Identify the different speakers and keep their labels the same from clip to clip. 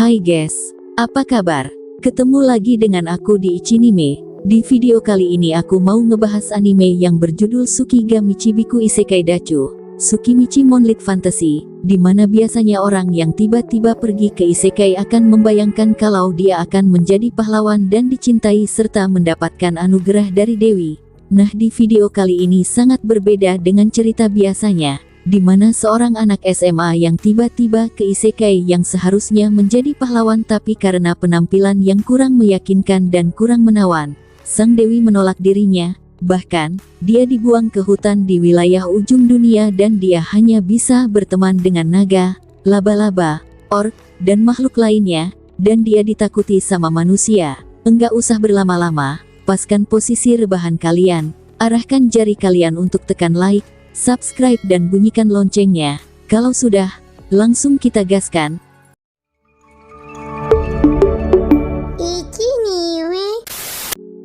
Speaker 1: Hai guys, apa kabar? Ketemu lagi dengan aku di Ichinime. Di video kali ini aku mau ngebahas anime yang berjudul Tsukiga Michibiku Isekai Dachu, Tsukimichi Monlit Fantasy, di mana biasanya orang yang tiba-tiba pergi ke isekai akan membayangkan kalau dia akan menjadi pahlawan dan dicintai serta mendapatkan anugerah dari dewi. Nah, di video kali ini sangat berbeda dengan cerita biasanya, di mana seorang anak SMA yang tiba-tiba ke isekai yang seharusnya menjadi pahlawan tapi karena penampilan yang kurang meyakinkan dan kurang menawan, sang dewi menolak dirinya. Bahkan, dia dibuang ke hutan di wilayah ujung dunia dan dia hanya bisa berteman dengan naga, laba-laba, orc, dan makhluk lainnya, dan dia ditakuti sama manusia. Enggak usah berlama-lama, paskan posisi rebahan kalian, arahkan jari kalian untuk tekan like, subscribe dan bunyikan loncengnya. Kalau sudah, langsung kita gaskan.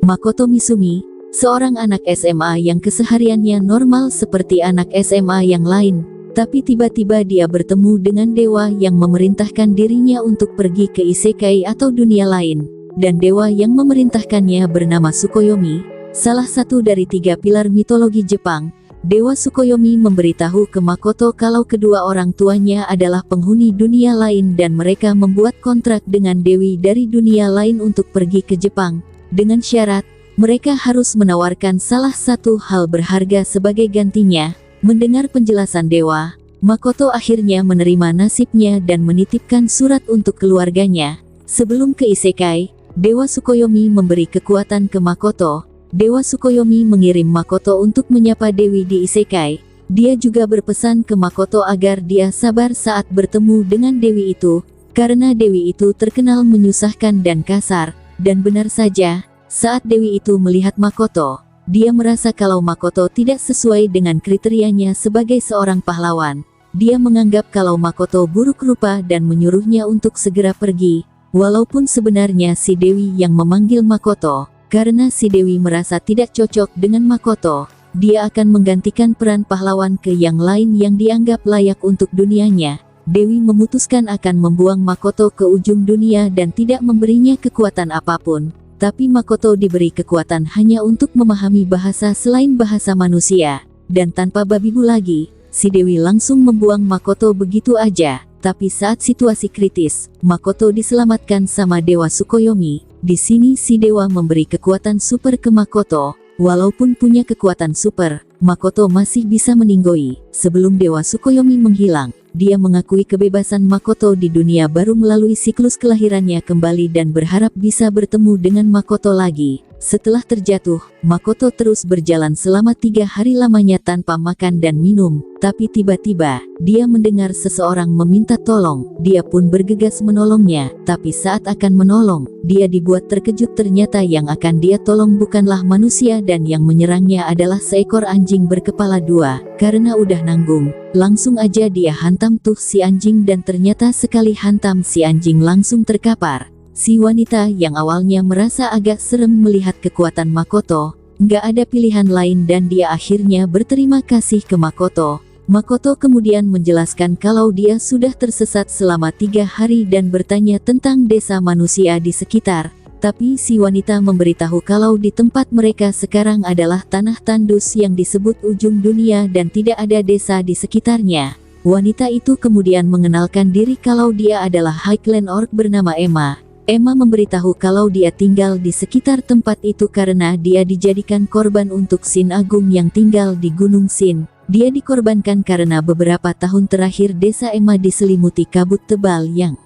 Speaker 1: Makoto Misumi, seorang anak SMA yang kesehariannya normal seperti anak SMA yang lain, tapi tiba-tiba dia bertemu dengan dewa yang memerintahkan dirinya untuk pergi ke isekai atau dunia lain, dan dewa yang memerintahkannya bernama Tsukuyomi, salah satu dari 3 pilar mitologi Jepang. Dewa Tsukuyomi memberitahu ke Makoto kalau kedua orang tuanya adalah penghuni dunia lain dan mereka membuat kontrak dengan dewi dari dunia lain untuk pergi ke Jepang, dengan syarat mereka harus menawarkan salah satu hal berharga sebagai gantinya. Mendengar penjelasan dewa, Makoto akhirnya menerima nasibnya dan menitipkan surat untuk keluarganya. Sebelum ke isekai, Dewa Tsukuyomi memberi kekuatan ke Makoto. Dewa Tsukuyomi mengirim Makoto untuk menyapa dewi di isekai. Dia juga berpesan ke Makoto agar dia sabar saat bertemu dengan dewi itu, karena dewi itu terkenal menyusahkan dan kasar. Dan benar saja, saat dewi itu melihat Makoto, dia merasa kalau Makoto tidak sesuai dengan kriterianya sebagai seorang pahlawan. Dia menganggap kalau Makoto buruk rupa dan menyuruhnya untuk segera pergi, walaupun sebenarnya si dewi yang memanggil Makoto. Karena si dewi merasa tidak cocok dengan Makoto, dia akan menggantikan peran pahlawan ke yang lain yang dianggap layak untuk dunianya. Dewi memutuskan akan membuang Makoto ke ujung dunia dan tidak memberinya kekuatan apapun. Tapi Makoto diberi kekuatan hanya untuk memahami bahasa selain bahasa manusia. Dan tanpa babi bu lagi, si dewi langsung membuang Makoto begitu aja. Tapi saat situasi kritis, Makoto diselamatkan sama Dewa Tsukuyomi. Di sini si dewa memberi kekuatan super ke Makoto. Walaupun punya kekuatan super, Makoto masih bisa meninggoy. Sebelum Dewa Tsukuyomi menghilang, dia mengakui kebebasan Makoto di dunia baru melalui siklus kelahirannya kembali dan berharap bisa bertemu dengan Makoto lagi. Setelah terjatuh, Makoto terus berjalan selama 3 hari lamanya tanpa makan dan minum. Tapi tiba-tiba, dia mendengar seseorang meminta tolong. Dia pun bergegas menolongnya. Tapi saat akan menolong, dia dibuat terkejut ternyata yang akan dia tolong bukanlah manusia dan yang menyerangnya adalah seekor anjing berkepala 2. Karena udah nanggung, langsung aja dia hantam tuh si anjing dan ternyata sekali hantam si anjing langsung terkapar. Si wanita yang awalnya merasa agak serem melihat kekuatan Makoto, nggak ada pilihan lain dan dia akhirnya berterima kasih ke Makoto. Makoto kemudian menjelaskan kalau dia sudah tersesat selama 3 hari dan bertanya tentang desa manusia di sekitar. Tapi si wanita memberitahu kalau di tempat mereka sekarang adalah tanah tandus yang disebut ujung dunia dan tidak ada desa di sekitarnya. Wanita itu kemudian mengenalkan diri kalau dia adalah Highland Orc bernama Emma. Emma memberitahu kalau dia tinggal di sekitar tempat itu karena dia dijadikan korban untuk Sin Agung yang tinggal di Gunung Sin. Dia dikorbankan karena beberapa tahun terakhir desa Emma diselimuti kabut tebal yang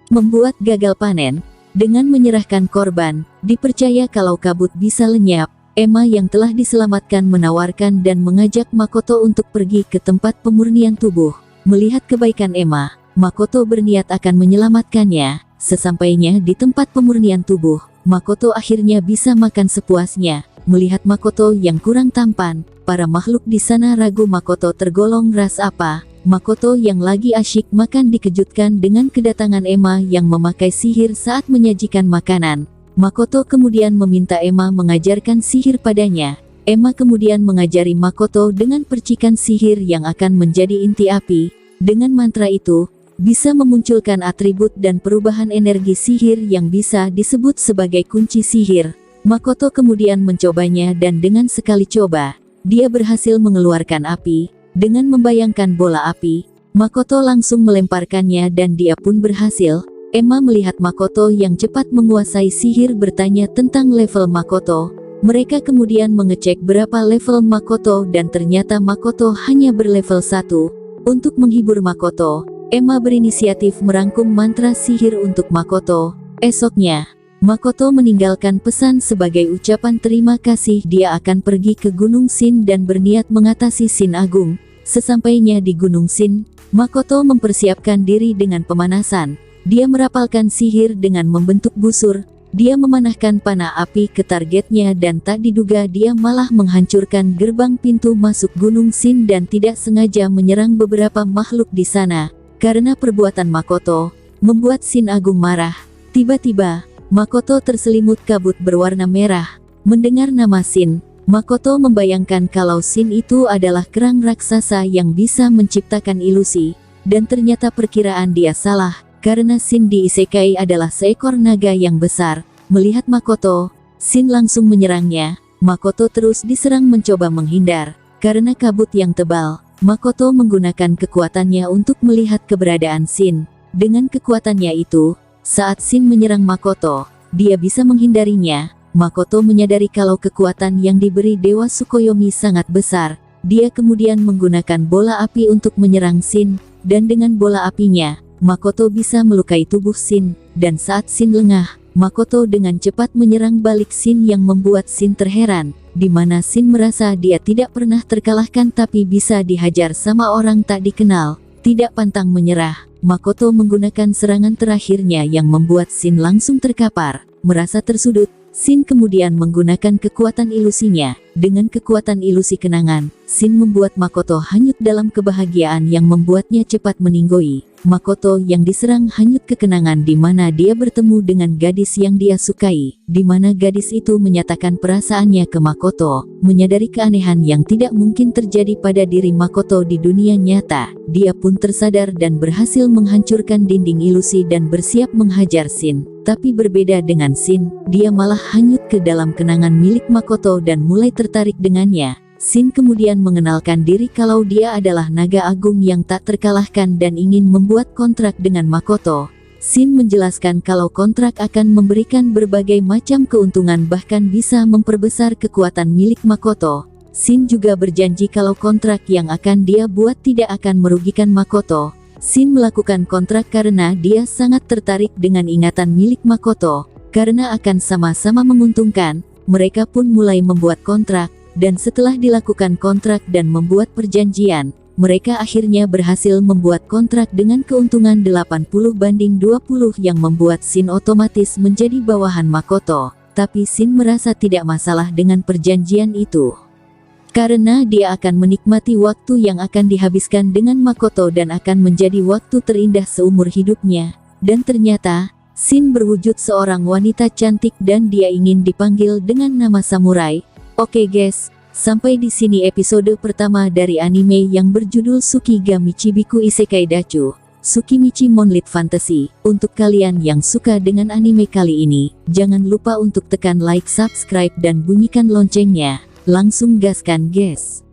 Speaker 1: membuat gagal panen. Dengan menyerahkan korban, dipercaya kalau kabut bisa lenyap. Emma yang telah diselamatkan menawarkan dan mengajak Makoto untuk pergi ke tempat pemurnian tubuh. Melihat kebaikan Emma, Makoto berniat akan menyelamatkannya. Sesampainya di tempat pemurnian tubuh, Makoto akhirnya bisa makan sepuasnya. Melihat Makoto yang kurang tampan, para makhluk di sana ragu Makoto tergolong ras apa. Makoto yang lagi asyik makan dikejutkan dengan kedatangan Emma yang memakai sihir saat menyajikan makanan. Makoto kemudian meminta Emma mengajarkan sihir padanya. Emma kemudian mengajari Makoto dengan percikan sihir yang akan menjadi inti api. Dengan mantra itu, bisa memunculkan atribut dan perubahan energi sihir yang bisa disebut sebagai kunci sihir. Makoto kemudian mencobanya dan dengan sekali coba, dia berhasil mengeluarkan api. Dengan membayangkan bola api, Makoto langsung melemparkannya dan dia pun berhasil. Emma melihat Makoto yang cepat menguasai sihir bertanya tentang level Makoto. Mereka kemudian mengecek berapa level Makoto dan ternyata Makoto hanya berlevel 1. Untuk menghibur Makoto, Emma berinisiatif merangkum mantra sihir untuk Makoto. Esoknya, Makoto meninggalkan pesan sebagai ucapan terima kasih. Dia akan pergi ke Gunung Shin dan berniat mengatasi Shin Agung. Sesampainya di Gunung Shin, Makoto mempersiapkan diri dengan pemanasan. Dia merapalkan sihir dengan membentuk busur. Dia memanahkan panah api ke targetnya dan tak diduga dia malah menghancurkan gerbang pintu masuk Gunung Shin dan tidak sengaja menyerang beberapa makhluk di sana. Karena perbuatan Makoto, membuat Shin Agung marah. Tiba-tiba, Makoto terselimut kabut berwarna merah. Mendengar nama Shin, Makoto membayangkan kalau Shin itu adalah kerang raksasa yang bisa menciptakan ilusi. Dan ternyata perkiraan dia salah, karena Shin di isekai adalah seekor naga yang besar. Melihat Makoto, Shin langsung menyerangnya. Makoto terus diserang mencoba menghindar. Karena kabut yang tebal, Makoto menggunakan kekuatannya untuk melihat keberadaan Shin. Dengan kekuatannya itu, saat Shin menyerang Makoto, dia bisa menghindarinya. Makoto menyadari kalau kekuatan yang diberi Dewa Tsukuyomi sangat besar. Dia kemudian menggunakan bola api untuk menyerang Shin, dan dengan bola apinya, Makoto bisa melukai tubuh Shin. Dan saat Shin lengah, Makoto dengan cepat menyerang balik Shin yang membuat Shin terheran, di mana Shin merasa dia tidak pernah terkalahkan tapi bisa dihajar sama orang tak dikenal. Tidak pantang menyerah, Makoto menggunakan serangan terakhirnya yang membuat Shin langsung terkapar. Merasa tersudut, Shin kemudian menggunakan kekuatan ilusinya. Dengan kekuatan ilusi kenangan, Shin membuat Makoto hanyut dalam kebahagiaan yang membuatnya cepat meninggoy. Makoto yang diserang hanyut ke kenangan di mana dia bertemu dengan gadis yang dia sukai, di mana gadis itu menyatakan perasaannya ke Makoto. Menyadari keanehan yang tidak mungkin terjadi pada diri Makoto di dunia nyata, dia pun tersadar dan berhasil menghancurkan dinding ilusi dan bersiap menghajar Shin. Tapi berbeda dengan Shin, dia malah hanyut ke dalam kenangan milik Makoto dan mulai tertarik dengannya. Shin kemudian mengenalkan diri kalau dia adalah naga agung yang tak terkalahkan dan ingin membuat kontrak dengan Makoto. Shin menjelaskan kalau kontrak akan memberikan berbagai macam keuntungan bahkan bisa memperbesar kekuatan milik Makoto. Shin juga berjanji kalau kontrak yang akan dia buat tidak akan merugikan Makoto. Shin melakukan kontrak karena dia sangat tertarik dengan ingatan milik Makoto. Karena akan sama-sama menguntungkan, mereka pun mulai membuat kontrak. Dan setelah dilakukan kontrak dan membuat perjanjian, mereka akhirnya berhasil membuat kontrak dengan keuntungan 80/20 yang membuat Shin otomatis menjadi bawahan Makoto. Tapi Shin merasa tidak masalah dengan perjanjian itu. Karena dia akan menikmati waktu yang akan dihabiskan dengan Makoto dan akan menjadi waktu terindah seumur hidupnya. Dan ternyata, Shin berwujud seorang wanita cantik dan dia ingin dipanggil dengan nama samurai. Oke guys, sampai di sini episode pertama dari anime yang berjudul Tsukigami Chibiku Isekai Dachu, Tsukimichi Monlit Fantasy. Untuk kalian yang suka dengan anime kali ini, jangan lupa untuk tekan like, subscribe dan bunyikan loncengnya. Langsung gaskan guys.